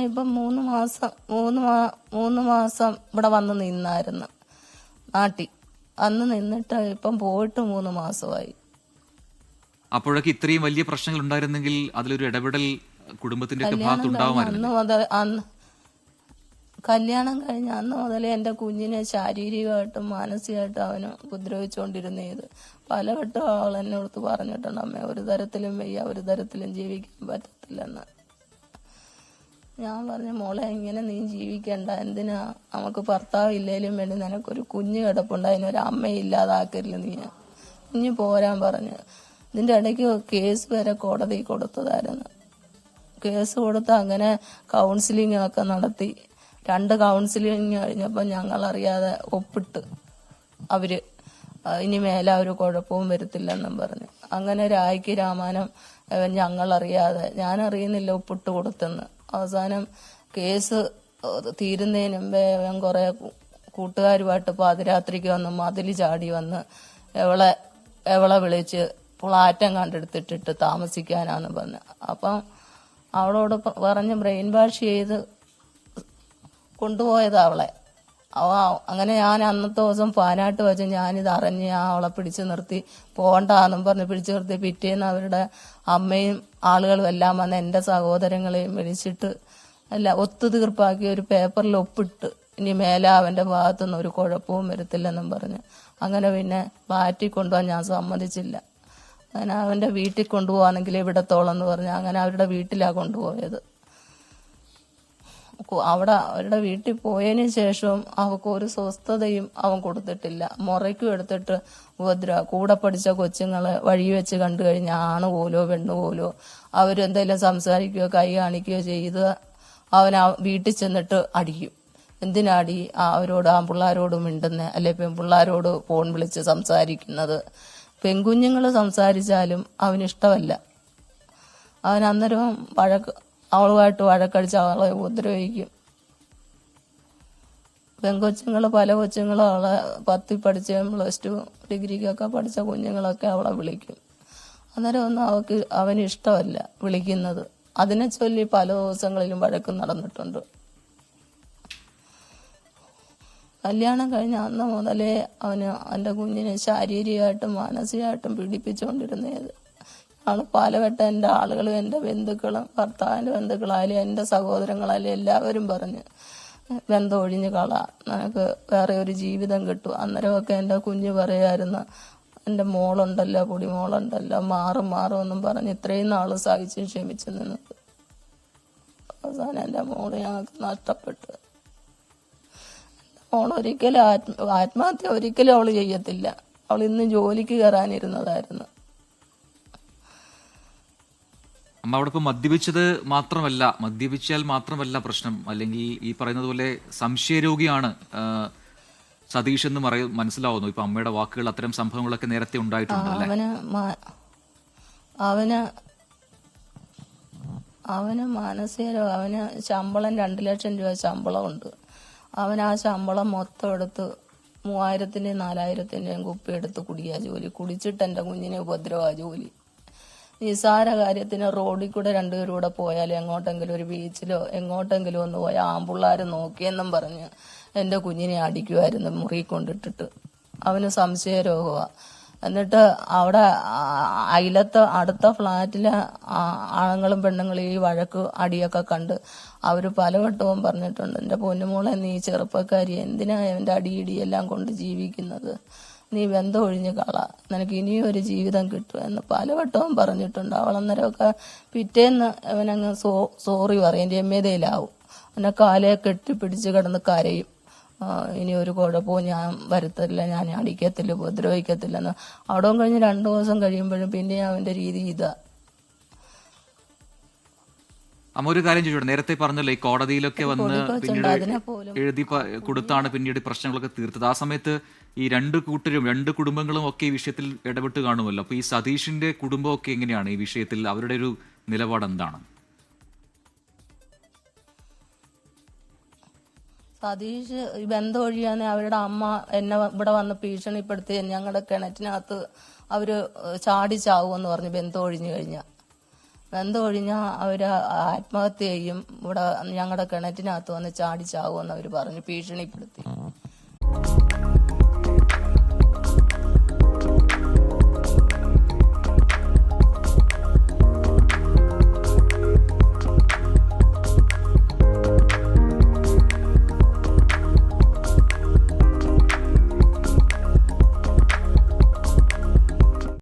ഇപ്പം 3 മാസം ഇവിടെ വന്ന് നിന്നായിരുന്നു നാട്ടിൽ. അന്ന് നിന്നിട്ട് ഇപ്പം പോയിട്ട് 3 മാസമായി. അപ്പോഴൊക്കെ ഇത്രയും വലിയ പ്രശ്നങ്ങൾ ഉണ്ടായിരുന്നെങ്കിൽ അതിലൊരു ഇടപെടൽ കുടുംബത്തിന്റെ ഒക്കെ ഭാഗത്ത് അന്ന് ഉണ്ടാവുമായിരുന്നു. മുതൽ കല്യാണം കഴിഞ്ഞ അന്ന് മുതലേ എൻ്റെ കുഞ്ഞിനെ ശാരീരികമായിട്ടും മാനസികമായിട്ടും അവന് ഉപദ്രവിച്ചുകൊണ്ടിരുന്നത്. പലവട്ടം അവൾ എന്നെ അടുത്ത് പറഞ്ഞിട്ടുണ്ട്, അമ്മ ഒരു തരത്തിലും വയ്യ, ഒരു തരത്തിലും ജീവിക്കാൻ പറ്റത്തില്ലെന്ന്. ഞാൻ പറഞ്ഞു, മോളെ ഇങ്ങനെ നീ ജീവിക്കണ്ട, എന്തിനാ, നമുക്ക് ഭർത്താവ് ഇല്ലേലും വേണ്ടി നിനക്കൊരു കുഞ്ഞ് കിടപ്പുണ്ട്, അതിനൊരു അമ്മയെ ഇല്ലാതാക്കരുത്, നീ കുഞ്ഞ് പോരാൻ പറഞ്ഞു. ഇതിൻ്റെ ഇടയ്ക്ക് കേസ് വരെ കോടതി കൊടുത്തതായിരുന്നു. കേസ് കൊടുത്ത് അങ്ങനെ കൗൺസിലിംഗ് ഒക്കെ നടത്തി. 2 കൗൺസിലിംഗ് കഴിഞ്ഞപ്പോൾ ഞങ്ങളറിയാതെ ഒപ്പിട്ട് അവര് ഇനി മേലെ ഒരു കുഴപ്പവും വരുത്തില്ലെന്നും പറഞ്ഞു. അങ്ങനെ രായ്ക്ക് രാമാനം ഞങ്ങളറിയാതെ, ഞാനറിയുന്നില്ല ഒപ്പിട്ട് കൊടുത്തെന്ന്. അവസാനം കേസ് തീരുന്നതിന് മുമ്പേ അവൻ കുറെ കൂട്ടുകാരുമായിട്ട് പാതിരാത്രിക്ക് വന്ന് മതിൽ ചാടി വന്ന് എവളെ വിളിച്ച് ഫ്ലാറ്റം കണ്ടെടുത്തിട്ടിട്ട് താമസിക്കാനാന്ന് പറഞ്ഞു. അപ്പം അവളോട് പറഞ്ഞ് ബ്രെയിൻ വാഷ് ചെയ്ത് കൊണ്ടുപോയത് അവളെ. അങ്ങനെ ഞാൻ അന്നത്തെ ദിവസം പാനാട്ട് വെച്ച് ഞാനിത് അറിഞ്ഞ് അവളെ പിടിച്ചു നിർത്തി, പോകണ്ടെന്നും പറഞ്ഞ് പിടിച്ചു നിർത്തി. പിറ്റേന്ന് അവരുടെ അമ്മയും ആളുകളും എല്ലാം വന്ന് എൻ്റെ സഹോദരങ്ങളെയും വിളിച്ചിട്ട് ഒത്തുതീർപ്പാക്കി ഒരു പേപ്പറിൽ ഒപ്പിട്ട് ഇനി മേലെ അവൻ്റെ ഭാഗത്തുനിന്ന് ഒരു കുഴപ്പവും വരത്തില്ലെന്നും പറഞ്ഞ്. അങ്ങനെ പിന്നെ ഫ്ലാറ്റിൽ കൊണ്ടുപോകാൻ ഞാൻ സമ്മതിച്ചില്ല. അങ്ങനെ അവൻ്റെ വീട്ടിൽ കൊണ്ടുപോകാണെങ്കിൽ ഇവിടത്തോളം എന്ന് പറഞ്ഞ് അങ്ങനെ അവരുടെ വീട്ടിലാണ് കൊണ്ടുപോയത്. അവരുടെ വീട്ടിൽ പോയതിന് ശേഷവും അവൾക്ക് ഒരു സ്വസ്ഥതയും അവൻ കൊടുത്തിട്ടില്ല. മുറയ്ക്കും എടുത്തിട്ട് കൂടെ പഠിച്ച കൊച്ചുങ്ങളെ വഴി വെച്ച് കണ്ടു കഴിഞ്ഞാൽ ആണ് പോലോ പെണ്ണു പോലോ അവരെന്തെങ്കിലും സംസാരിക്കുകയോ കൈ കാണിക്കുകയോ ചെയ്ത് അവൻ വീട്ടിൽ ചെന്നിട്ട് അടിക്കും. എന്തിനാടി അവരോട് പിള്ളേരോട് മിണ്ടുന്നത്, അല്ലെ പെൺപിള്ളേരോട് ഫോൺ വിളിച്ച് സംസാരിക്കുന്നത്. പെൺകുഞ്ഞുങ്ങൾ സംസാരിച്ചാലും അവനിഷ്ടമല്ല. അവൻ അന്നേരം അവളുമായിട്ട് വഴക്കടിച്ച് അവളെ ഉപദ്രവിക്കും. പല കൊച്ചുങ്ങളും അവളെ 10 പഠിച്ച +2 ഡിഗ്രിക്കൊക്കെ പഠിച്ച കുഞ്ഞുങ്ങളൊക്കെ അവളെ വിളിക്കും. അന്നേരം ഒന്നും അവന് ഇഷ്ടമല്ല വിളിക്കുന്നത്. അതിനെ ചൊല്ലി പല ദിവസങ്ങളിലും വഴക്ക് നടന്നിട്ടുണ്ട്. കല്യാണം കഴിഞ്ഞ അന്ന് മുതലേ അവന് എൻ്റെ കുഞ്ഞിനെ ശാരീരികമായിട്ടും മാനസികമായിട്ടും പീഡിപ്പിച്ചുകൊണ്ടിരുന്നത്. പാലവട്ടം എൻ്റെ ആളുകളും എൻ്റെ ബന്ധുക്കളും ഭർത്താവിൻ്റെ ബന്ധുക്കളായാലും എൻ്റെ സഹോദരങ്ങളായാലും എല്ലാവരും പറഞ്ഞ് ബന്ധം ഒഴിഞ്ഞ് നിനക്ക് വേറെ ഒരു ജീവിതം കിട്ടും. അന്നേരമൊക്കെ എൻ്റെ കുഞ്ഞ് പറയുമായിരുന്നു, എൻ്റെ മോളുണ്ടല്ലോ, പൊടിമോളുണ്ടല്ലോ, മാറും എന്നും പറഞ്ഞ് ഇത്രയും നാൾ സഹിച്ചും ക്ഷമിച്ചു നിന്നത്. അവസാനം എൻ്റെ മോള് ഞങ്ങൾക്ക് നഷ്ടപ്പെട്ടു. മോൾ ഒരിക്കലും ആത്മഹത്യ ഒരിക്കലും അവൾ ചെയ്യത്തില്ല. അവൾ ഇന്ന് ജോലിക്ക് കയറാനിരുന്നതായിരുന്നു. അമ്മ അവിടെ ഇപ്പോൾ മദ്യപിച്ചാൽ മാത്രമല്ല പ്രശ്നം, അല്ലെങ്കിൽ ഈ പറയുന്നത് പോലെ സംശയരോഗിയാണ് സതീഷ് എന്ന് മനസ്സിലാവുന്നു. ഇപ്പൊ അമ്മയുടെ വാക്കുകൾ അത്തരം സംഭവങ്ങളൊക്കെ നേരത്തെ ഉണ്ടായിട്ടുണ്ട്. അവന് മാനസിക അവന് ശമ്പളം 2 ലക്ഷം രൂപ ശമ്പളമുണ്ട്. അവൻ ആ ശമ്പളം മൊത്തം എടുത്ത് 3000-ന്റെയും 4000-ന്റെയും കുപ്പി എടുത്ത് കുടിച്ചിട്ട് എൻ്റെ കുഞ്ഞിനെ ഉപദ്രവ ജോലി. നിസാര കാര്യത്തിന് റോഡിൽ കൂടെ 2 പേരും കൂടെ പോയാലും എങ്ങോട്ടെങ്കിലും ഒരു ബീച്ചിലോ എങ്ങോട്ടെങ്കിലും ഒന്ന് പോയാൽ ആമ്പിള്ളാർ നോക്കിയെന്നും പറഞ്ഞ് എൻ്റെ കുഞ്ഞിനെ അടിക്കുമായിരുന്നു മുറി കൊണ്ടിട്ടിട്ട്. അവന് സംശയരോഗമാണ്. എന്നിട്ട് അവിടെ അടുത്ത ഫ്ലാറ്റിലെ ആണുങ്ങളും പെണ്ണുങ്ങളും ഈ വഴക്ക് അടിയൊക്കെ കണ്ട് അവർ പലവട്ടവും പറഞ്ഞിട്ടുണ്ട്, എൻ്റെ പൊന്നുമോളെ നീ ചെറുപ്പക്കാരി, എന്തിനാ എൻ്റെ അടിയിടിയെല്ലാം കൊണ്ട് ജീവിക്കുന്നത്, നീ ബന്ധം ഒഴിഞ്ഞ് നിനക്ക് ഇനിയും ഒരു ജീവിതം കിട്ടും എന്ന് പലവട്ടവും പറഞ്ഞിട്ടുണ്ട്. അവളന്നേരമൊക്കെ പിറ്റേന്ന് അവനങ്ങ് സോറി പറയും, രമ്യതയിലാവും. അവനെ കാലെ കെട്ടിപ്പിടിച്ച് കിടന്ന് കരയും, ഇനി ഒരു കുഴപ്പവും ഞാൻ വരുത്തില്ല, ഞാൻ അടിക്കത്തില്ല, ഉപദ്രവിക്കത്തില്ലെന്ന്. അവിടെ കഴിഞ്ഞ് 2 ദിവസം കഴിയുമ്പോഴും പിന്നെ അവന്റെ രീതി ഇതാ. അമ്മ ഒരു കാര്യം ചോദിച്ചോട്ടെ, നേരത്തെ പറഞ്ഞല്ലോ ഈ കോടതിയിലൊക്കെ വന്ന് പിന്നീട് എഴുതി കൊടുത്താണ് പിന്നീട് പ്രശ്നങ്ങളൊക്കെ തീർത്തത്. ആ സമയത്ത് ഈ 2 കുടുംബങ്ങളും ഒക്കെ ഈ വിഷയത്തിൽ ഇടപെട്ട് കാണുമല്ലോ. അപ്പൊ ഈ സതീഷിന്റെ കുടുംബമൊക്കെ എങ്ങനെയാണ് ഈ വിഷയത്തിൽ, അവരുടെ ഒരു നിലപാട് എന്താണ്? സതീഷ് ബന്ധം ഒഴിയാന്ന് അവരുടെ അമ്മ എന്നെ ഇവിടെ വന്ന് ഭീഷണിപ്പെടുത്തി ഞങ്ങളുടെ കിണറ്റിനകത്ത് അവര് ചാടി ചാവുമെന്ന് പറഞ്ഞ് ബന്ധം ഒഴിഞ്ഞു കഴിഞ്ഞാൽ. ബന്ധം ഒഴിഞ്ഞാൽ അവര് ആത്മഹത്യ ചെയ്യും, ഇവിടെ ഞങ്ങളുടെ കിണറ്റിനകത്ത് വന്ന് ചാടി ചാവുമെന്ന് അവര് പറഞ്ഞു, ഭീഷണിപ്പെടുത്തി.